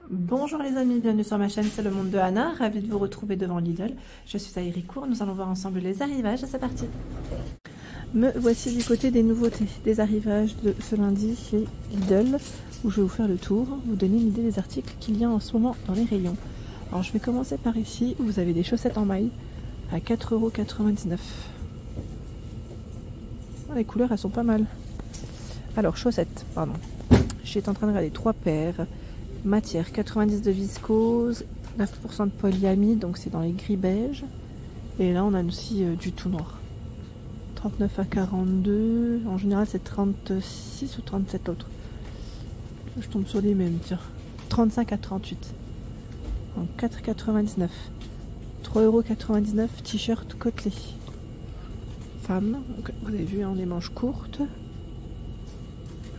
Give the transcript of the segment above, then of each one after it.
Bonjour les amis, bienvenue sur ma chaîne, c'est le monde de Anna, ravie de vous retrouver devant Lidl. Je suis à Héricourt, nous allons voir ensemble les arrivages, c'est parti. Me voici du côté des nouveautés, des arrivages de ce lundi chez Lidl, où je vais vous faire le tour, vous donner une idée des articles qu'il y a en ce moment dans les rayons. Alors je vais commencer par ici, où vous avez des chaussettes en maille à 4,99 €. Les couleurs elles sont pas mal. Alors chaussettes, pardon, j'étais en train de regarder 3 paires. Matière 90 de viscose, 9% de polyamide, donc c'est dans les gris beige. Et là on a aussi du tout noir. 39 à 42, en général c'est 36 ou 37 l'autre. Je tombe sur les mêmes, tiens. 35 à 38. En 4,99 €. 3,99 €, t-shirt côtelé. Femme, donc, vous avez vu, hein, les manches courtes.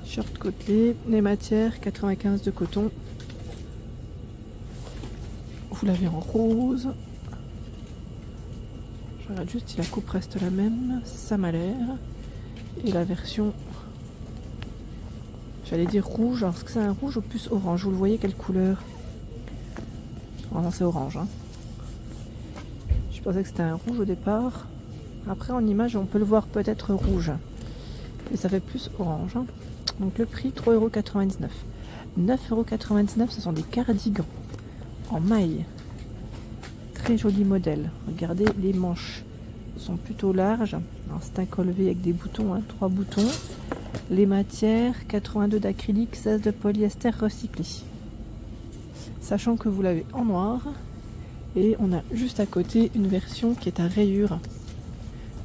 T-shirt côtelé, les matières 95 de coton. Vous l'avez en rose. Je regarde juste si la coupe reste la même. Ça m'a l'air. Et la version, j'allais dire rouge. Alors, est-ce que c'est un rouge ou plus orange? Vous le voyez, quelle couleur? Oh non, c'est orange. Hein. Je pensais que c'était un rouge au départ. Après, en image, on peut le voir peut-être rouge. Et ça fait plus orange. Hein. Donc le prix, 3,99 €. 9,99 €, ce sont des cardigans en maille. Très joli modèle. Regardez, les manches sont plutôt larges. C'est un col V avec des boutons, hein, 3 boutons. Les matières, 82 d'acrylique, 16 de polyester recyclé. Sachant que vous l'avez en noir. Et on a juste à côté une version qui est à rayures.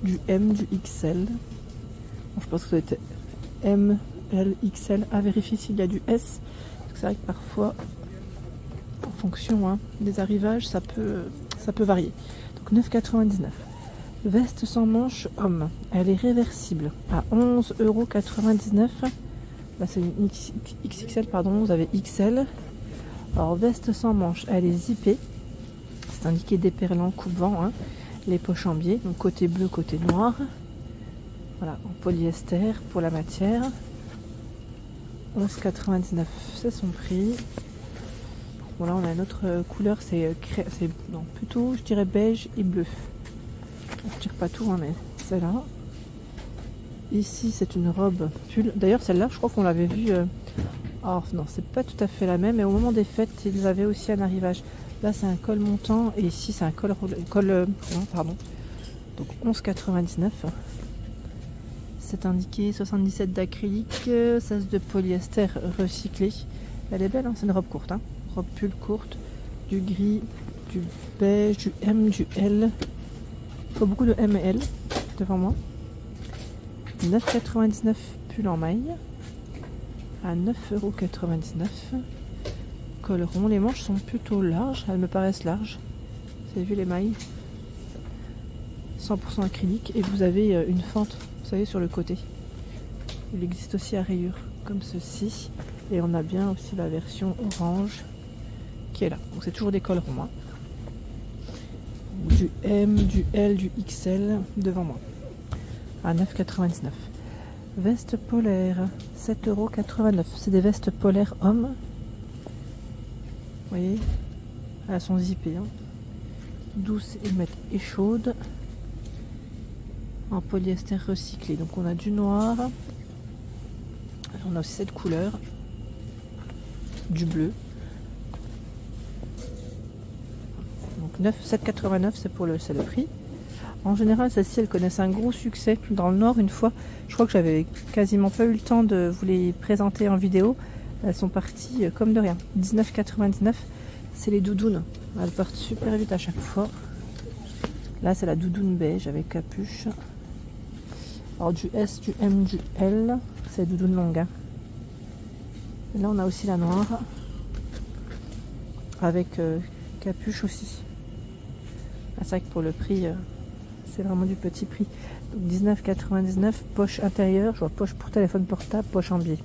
Du M, du XL. Bon, je pense que ça doit être M, L, XL. À vérifier s'il y a du S. C'est vrai que parfois, en fonction des arrivages, ça peut varier. Donc 9,99 €. Veste sans manches homme. Elle est réversible à 11,99 €. Là c'est une XXL, pardon, vous avez XL. Alors veste sans manches, elle est zippée. C'est indiqué déperlant coupe-vent. Hein. Les poches en biais, donc côté bleu, côté noir. Voilà, en polyester pour la matière. 11,99 €, c'est son prix. Voilà, on a une autre couleur, c'est plutôt, je dirais, beige et bleu. Je tire pas tout, hein, mais celle-là. Ici, c'est une robe pull. D'ailleurs, celle-là, je crois qu'on l'avait vue. Alors, non, c'est pas tout à fait la même, mais au moment des fêtes, ils avaient aussi un arrivage. Là, c'est un col montant, et ici, c'est un col. Non, pardon. Donc, 11,99 €. C'est indiqué 77 d'acrylique, 16 de polyester recyclé. Elle est belle, hein, c'est une robe courte. Hein. Robe pull courte, du gris, du beige, du M, du L. Il faut beaucoup de M et L devant moi. 9,99 € pull en maille. À 9,99 €. Col rond. Les manches sont plutôt larges, elles me paraissent larges. Vous avez vu les mailles? 100% acrylique. Et vous avez une fente, vous savez, sur le côté. Il existe aussi à rayures, comme ceci. Et on a bien aussi la version orange qui est là. Donc c'est toujours des cols ronds. Hein. Du M, du L, du XL devant moi. À 9,99 €. Veste polaire, 7,89 €. C'est des vestes polaires hommes. Vous voyez, elles sont zippées. Hein. Douce et chaude. En polyester recyclé. Donc on a du noir. On a aussi cette couleur. Du bleu. Donc 7,89 €, c'est le prix. En général, celles-ci, elles connaissent un gros succès dans le Nord. Une fois, je crois que j'avais quasiment pas eu le temps de vous les présenter en vidéo. Elles sont parties comme de rien. 19,99 €, c'est les doudounes. Elles partent super vite à chaque fois. Là, c'est la doudoune beige avec capuche. Alors du S, du M, du L, c'est doudoune longue. Hein. Et là, on a aussi la noire avec capuche aussi. Ah, c'est vrai que pour le prix, c'est vraiment du petit prix. Donc 19,99 €, poche intérieure, je vois poche pour téléphone portable, poche en biais.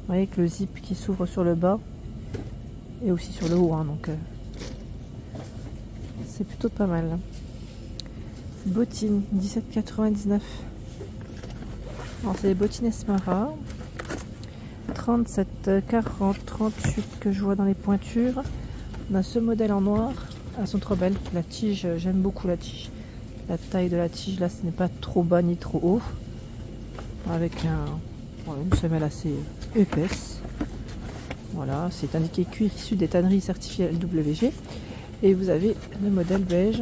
Vous voyez que le zip qui s'ouvre sur le bas et aussi sur le haut, hein, donc c'est plutôt pas mal. Bottines, 17,99 €. Alors c'est des bottines Esmara. 37, 40, 38 que je vois dans les pointures. On a ce modèle en noir. Elles sont trop belles. La tige, j'aime beaucoup la tige. La taille de la tige, là, ce n'est pas trop bas ni trop haut. Avec une semelle assez épaisse. Voilà, c'est indiqué cuir issu des tanneries certifiées LWG. Et vous avez le modèle beige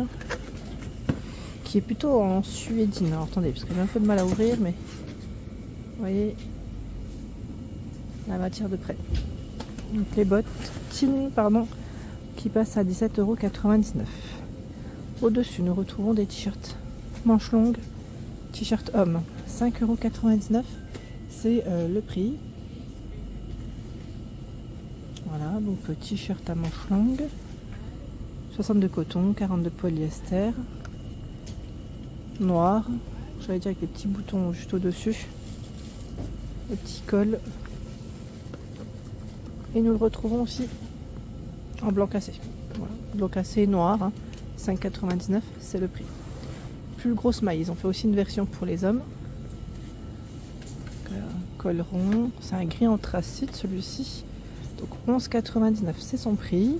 qui est plutôt en suédine. Alors attendez, parce que j'ai un peu de mal à ouvrir, mais vous voyez la matière de près. Donc les bottes qui passent à 17,99 €. Au-dessus, nous retrouvons des t-shirts manches longues, t-shirt homme, 5,99 €. C'est le prix. Voilà, donc t-shirt à manches longues, 60 de coton, 40 de polyester, noir, j'allais dire avec les petits boutons juste au-dessus, le petit col. Et nous le retrouvons aussi en blanc cassé. Voilà, blanc cassé noir, hein, 5,99 €, c'est le prix. Plus grosse maille, ils ont fait aussi une version pour les hommes. Col rond, c'est un gris anthracite celui-ci. Donc 11,99 €, c'est son prix.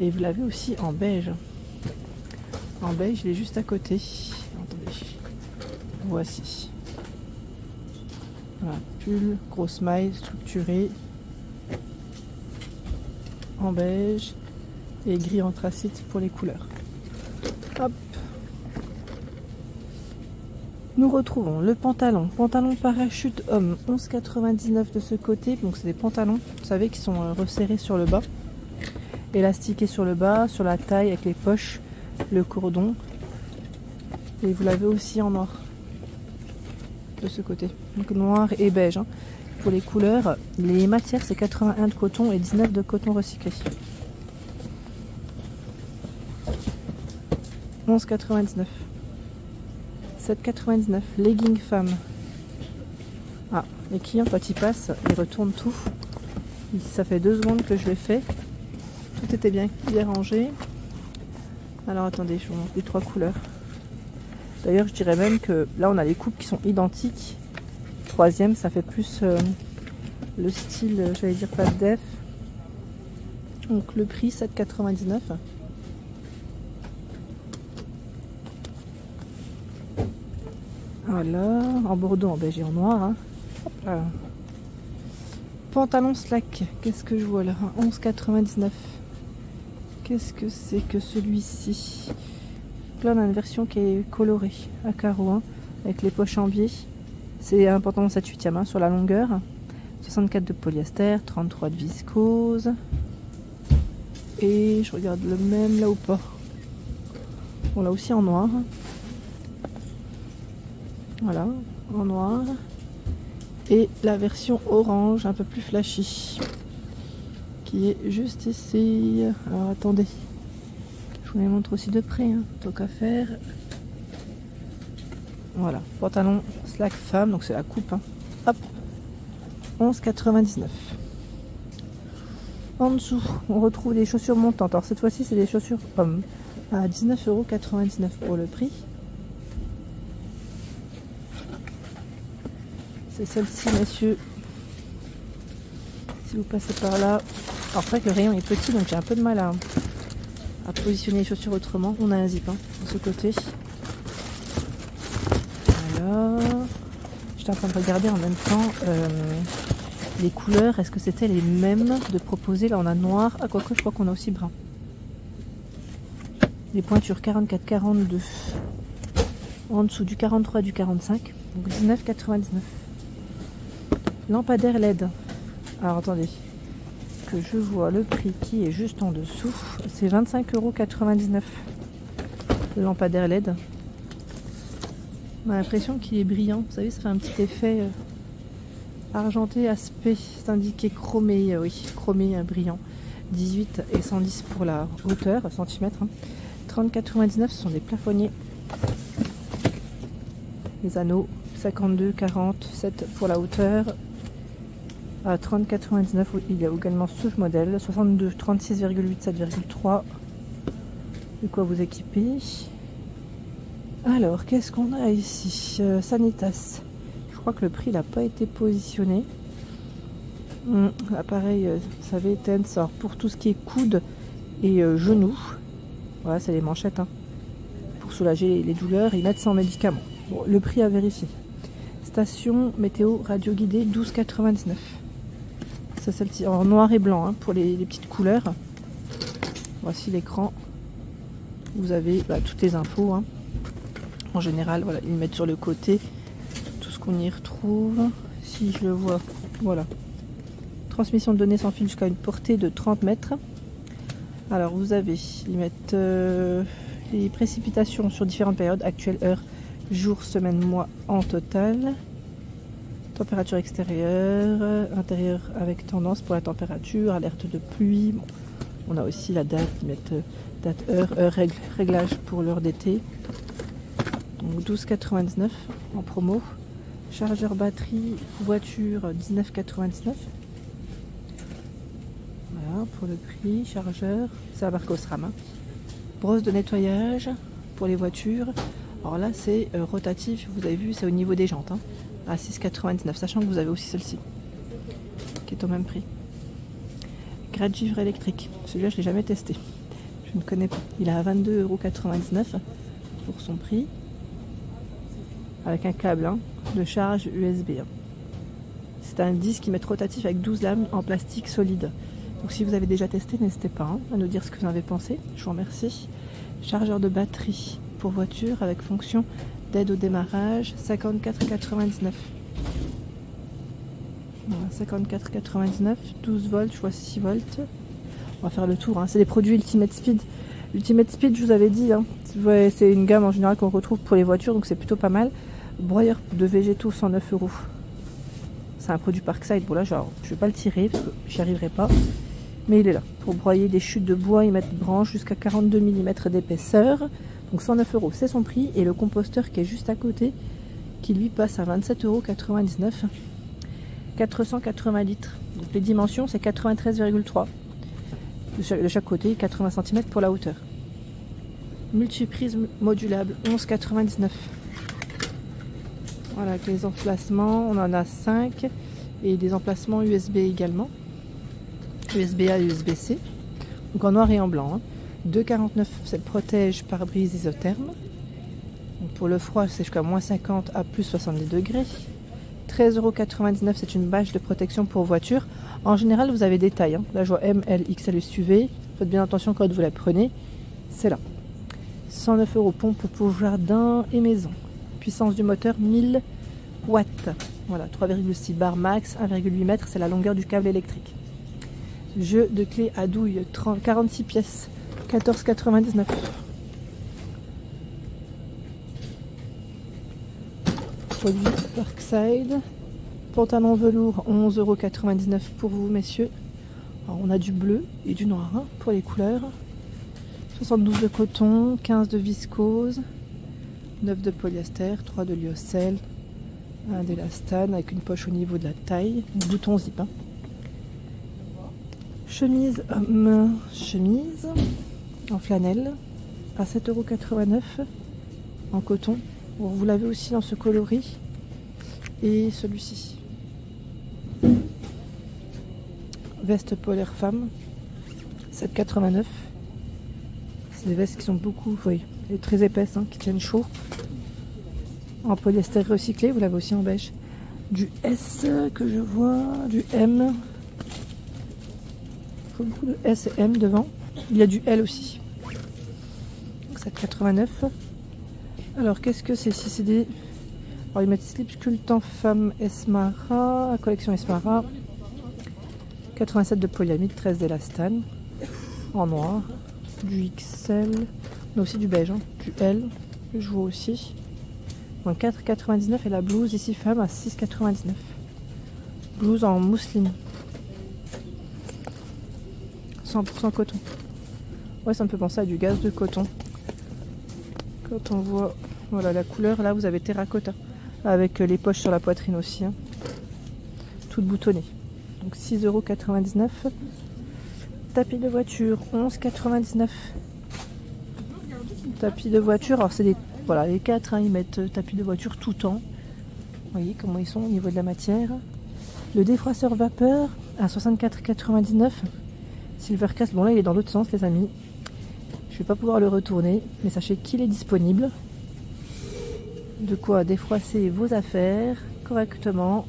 Et vous l'avez aussi en beige. En beige, il est juste à côté. Attendez, voici. Voilà, pull, grosse maille, structurée. En beige et gris anthracite pour les couleurs. Hop. Nous retrouvons le pantalon parachute homme, 11,99 € de ce côté. Donc c'est des pantalons, vous savez, qui sont resserrés sur le bas, élastiqués sur le bas, sur la taille avec les poches, le cordon. Et vous l'avez aussi en noir de ce côté. Donc noir et beige. Hein. Pour les couleurs, les matières c'est 81 de coton et 19 de coton recyclé. 11,99 €. 7,99 €. Legging femme. Ah, les clients quand ils passent, ils retournent tout. Ça fait 2 secondes que je l'ai fait. Tout était bien rangé. Alors attendez, je vous montre les 3 couleurs. D'ailleurs, je dirais même que là, on a les coupes qui sont identiques. Troisième, ça fait plus le style, j'allais dire pas de def. Donc le prix, 7,99 €. Voilà, en bordeaux, en beige et en noir. Hein. Hop là. Pantalon slack, qu'est-ce que je vois là? 11,99 €. Qu'est-ce que c'est que celui-ci? Là, on a une version qui est colorée à carreaux, hein, avec les poches en biais. C'est un pantalon 7/8e hein, sur la longueur. 64 de polyester, 33 de viscose. Et je regarde le même là ou pas. On l'a aussi en noir. Voilà, en noir. Et la version orange, un peu plus flashy, qui est juste ici. Alors attendez, je vous les montre aussi de près, hein, tant qu'à faire. Voilà, pantalon slack femme, donc c'est la coupe. Hein. Hop, 11,99 €. En dessous, on retrouve des chaussures montantes. Alors cette fois-ci, c'est des chaussures hommes à 19,99 € pour le prix. C'est celle-ci, messieurs. Si vous passez par là. Alors, c'est vrai que le rayon est petit, donc j'ai un peu de mal à positionner les chaussures autrement. On a un zip hein, de ce côté. Voilà. J'étais en train de regarder en même temps les couleurs. Est-ce que c'était les mêmes de proposer? Là, on a noir. Ah, quoique, je crois qu'on a aussi brun. Les pointures 44-42. En dessous du 43 et du 45. Donc 19,99 €. Lampadaire LED. Alors attendez, que je vois le prix qui est juste en dessous. C'est 25,99 €. Le lampadaire LED. On a l'impression qu'il est brillant. Vous savez, ça fait un petit effet argenté aspect. C'est indiqué chromé, oui, chromé brillant. 18 et 110 pour la hauteur, centimètres. Hein. 30,99 €, ce sont des plafonniers. Les anneaux, 52, 40, 7 pour la hauteur. À 30,99 €, il y a également ce modèle. 62, 36,8, 7,3. De quoi vous équiper. Alors, qu'est-ce qu'on a ici? Sanitas. Je crois que le prix n'a pas été positionné. Appareil, vous savez, Tensor pour tout ce qui est coude et genoux. Voilà, c'est les manchettes. Hein. Pour soulager les douleurs, ils mettent sans médicaments. Bon, le prix à vérifier. Station météo radio guidée 12,99. C'est celle-ci en noir et blanc hein, pour les petites couleurs. Voici l'écran. Vous avez toutes les infos. Hein. En général, voilà, ils mettent sur le côté tout ce qu'on y retrouve. Si je le vois, voilà. Transmission de données sans fil jusqu'à une portée de 30 mètres. Alors vous avez, ils mettent les précipitations sur différentes périodes, actuelle, heure, jour, semaine, mois en total. Température extérieure, intérieure avec tendance pour la température, alerte de pluie. Bon, on a aussi la date, ils mettent date, heure, réglage pour l'heure d'été. Donc 12,99 en promo. Chargeur batterie voiture 19,99. Voilà pour le prix. Chargeur, c'est la marque Osram. Hein. Brosse de nettoyage pour les voitures. Alors là c'est rotatif, vous avez vu, c'est au niveau des jantes. Hein, à 6,99, sachant que vous avez aussi celle-ci qui est au même prix. Grade-givre électrique. Celui-là je ne l'ai jamais testé. Je ne connais pas. Il est à 22,99 € pour son prix. Avec un câble hein, de charge USB. Hein. C'est un disque qui met rotatif avec 12 lames en plastique solide. Donc si vous avez déjà testé, n'hésitez pas hein, à nous dire ce que vous en avez pensé. Je vous remercie. Chargeur de batterie pour voiture avec fonction d'aide au démarrage, 54,99. Voilà, 54,99, 12 volts, je vois 6 volts. On va faire le tour. Hein. C'est des produits Ultimate Speed. Ultimate Speed, je vous avais dit, hein, c'est une gamme en général qu'on retrouve pour les voitures, donc c'est plutôt pas mal. Broyeur de végétaux, 109 €. C'est un produit Parkside. Bon là, je vais pas le tirer parce que j'y arriverai pas. Mais il est là. Pour broyer des chutes de bois, ils mettent branches jusqu'à 42 mm d'épaisseur. Donc 109 €, c'est son prix. Et le composteur qui est juste à côté, qui lui passe à 27,99 €. 480 litres. Donc les dimensions, c'est 93,3 de chaque côté, 80 cm pour la hauteur. Multiprise modulable, 11,99 €. Voilà, avec les emplacements, on en a 5 et des emplacements USB également. USB-A et USB-C. Donc en noir et en blanc. Hein. 2,49 €, c'est le protège pare-brise isotherme. Donc pour le froid, c'est jusqu'à -50 à +70 degrés. 13,99 €, c'est une bâche de protection pour voiture. En général, vous avez des tailles. Hein. Là, je vois M, L, XL et SUV. Faites bien attention quand vous la prenez. C'est là. 109 € pompe pour jardin et maison. Puissance du moteur 1000 watts. Voilà, 3,6 bar max, 1,8 m, c'est la longueur du câble électrique. Jeu de clé à douille, 46 pièces, 14,99 €. Produit Parkside. Pantalon velours, 11,99 € pour vous, messieurs. Alors, on a du bleu et du noir hein, pour les couleurs. 72 de coton, 15 de viscose, 9 de polyester, 3 de lyocell, 1 d'élastane avec une poche au niveau de la taille, bouton zip. Hein. Chemise homme, chemise en flanelle à 7,89 € en coton. Bon, vous l'avez aussi dans ce coloris et celui-ci. Veste polaire femme, 7,89 €. C'est des vestes qui sont beaucoup, oui, et très épaisses, hein, qui tiennent chaud. En polyester recyclé, vous l'avez aussi en beige. Du S que je vois, du M. Il faut beaucoup de S et M devant. Il y a du L aussi. 7,89 €. Alors qu'est-ce que c'est? Si c'est des... Alors ils mettent slip sculptant femme Esmara, collection Esmara. 87 de polyamide, 13 d'élastane. En noir. Du XL. On a aussi du beige, hein, du L. Que je vois aussi. Donc 4,99 € et la blouse ici femme à 6,99 €. Blouse en mousseline. 100% coton. Ouais, ça me fait penser à du gaz de coton. Quand on voit voilà la couleur, là vous avez terracotta. Avec les poches sur la poitrine aussi. Hein. Toute boutonnée. Donc 6,99 €. Tapis de voiture, 11,99 €. Tapis de voiture, alors c'est des... Voilà, les 4, hein, ils mettent tapis de voiture tout temps. Vous voyez comment ils sont au niveau de la matière. Le défroisseur vapeur, à 64,99. Silvercrest, bon là il est dans l'autre sens les amis. Je vais pas pouvoir le retourner, mais sachez qu'il est disponible. De quoi défroisser vos affaires correctement.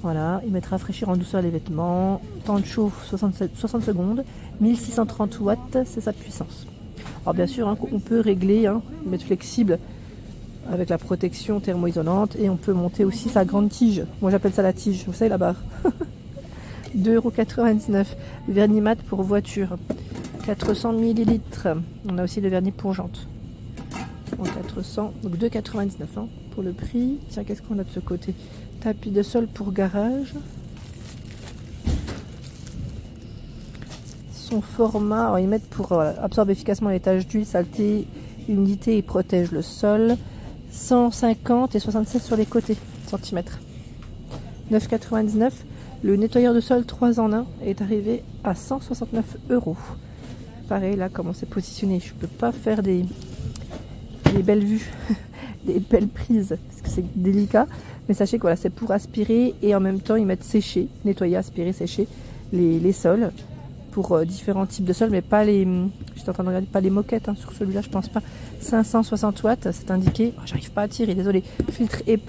Voilà, il mettra rafraîchir en douceur les vêtements. Temps de chauffe 60 secondes. 1630 watts, c'est sa puissance. Alors bien sûr, hein, on peut régler, hein, mettre flexible avec la protection thermo-isolante. Et on peut monter aussi sa grande tige. Moi j'appelle ça la tige, vous savez la barre. 2,99 €. Vernis mat pour voiture. 400 ml. On a aussi le vernis pour jantes. En 400, donc 2,99 € hein, pour le prix. Tiens, qu'est-ce qu'on a de ce côté? Tapis de sol pour garage. Son format, alors ils mettent pour absorber efficacement les taches d'huile, saleté, humidité et protège le sol. 150 et 76 sur les côtés centimètres. 9,99 €. Le nettoyeur de sol 3 en 1 est arrivé à 169 €. Pareil, là, comment c'est positionné, je peux pas faire des belles vues, des belles prises, parce que c'est délicat. Mais sachez que voilà, c'est pour aspirer et en même temps, ils mettent sécher, nettoyer, aspirer, sécher les sols pour différents types de sols, mais pas les, j'étais en train de regarder, pas les moquettes, hein, sur celui-là, je pense pas. 560 watts, c'est indiqué. Oh, j'arrive pas à tirer, désolé. Filtre et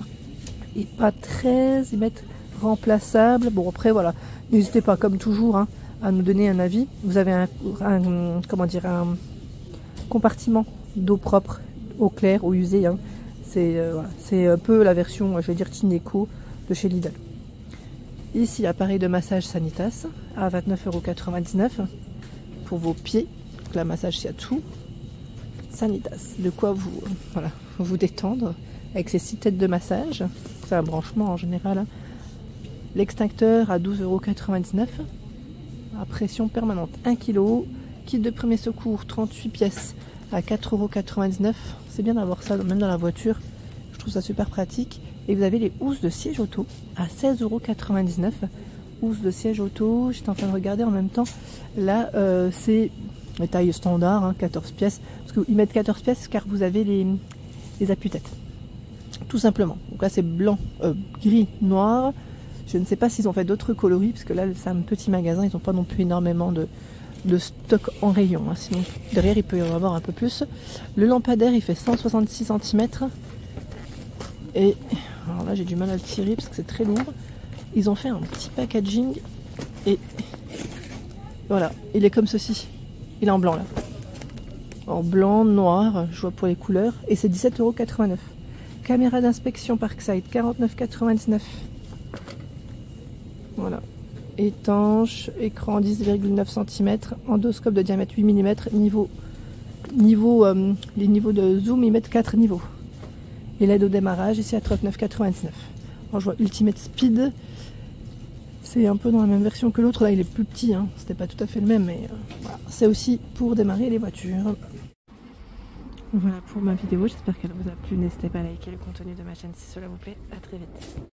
pas 13, ils mettent remplaçable. Bon après voilà, n'hésitez pas comme toujours hein, à nous donner un avis. Vous avez un compartiment d'eau propre, eau claire, eau usée. Hein. C'est un peu la version, je vais dire Tineco de chez Lidl. Ici appareil de massage Sanitas à 29,99 € pour vos pieds. Donc, la massage c'est à tout. Sanitas, de quoi vous détendre avec ces 6 têtes de massage. C'est un branchement en général. Hein. L'extincteur à 12,99 € à pression permanente 1 kg. Kit de premier secours 38 pièces à 4,99 €. C'est bien d'avoir ça même dans la voiture. Je trouve ça super pratique. Et vous avez les housses de siège auto à 16,99 €. Housses de siège auto, j'étais en train de regarder en même temps. Là, c'est les tailles standard, hein, 14 pièces. Parce qu'ils mettent 14 pièces car vous avez les appuis-têtes. Tout simplement. Donc là, c'est blanc, gris, noir. Je ne sais pas s'ils ont fait d'autres coloris, parce que là, c'est un petit magasin, ils n'ont pas non plus énormément de stock en rayon. Hein, sinon, derrière, il peut y en avoir un peu plus. Le lampadaire, il fait 166 cm. Et alors là, j'ai du mal à le tirer, parce que c'est très lourd. Ils ont fait un petit packaging. Et voilà, il est comme ceci. Il est en blanc, là. En blanc, noir, je vois pour les couleurs. Et c'est 17,89 €. Caméra d'inspection Parkside, 49,99 €. Voilà. Étanche, écran 10,9 cm, endoscope de diamètre 8 mm, les niveaux de zoom, ils mettent 4 niveaux. Et l'aide au démarrage, ici à 39,99 €. Alors je vois Ultimate Speed, c'est un peu dans la même version que l'autre, là il est plus petit, hein. C'était pas tout à fait le même, mais voilà. C'est aussi pour démarrer les voitures. Voilà pour ma vidéo, j'espère qu'elle vous a plu, n'hésitez pas à liker le contenu de ma chaîne si cela vous plaît, à très vite.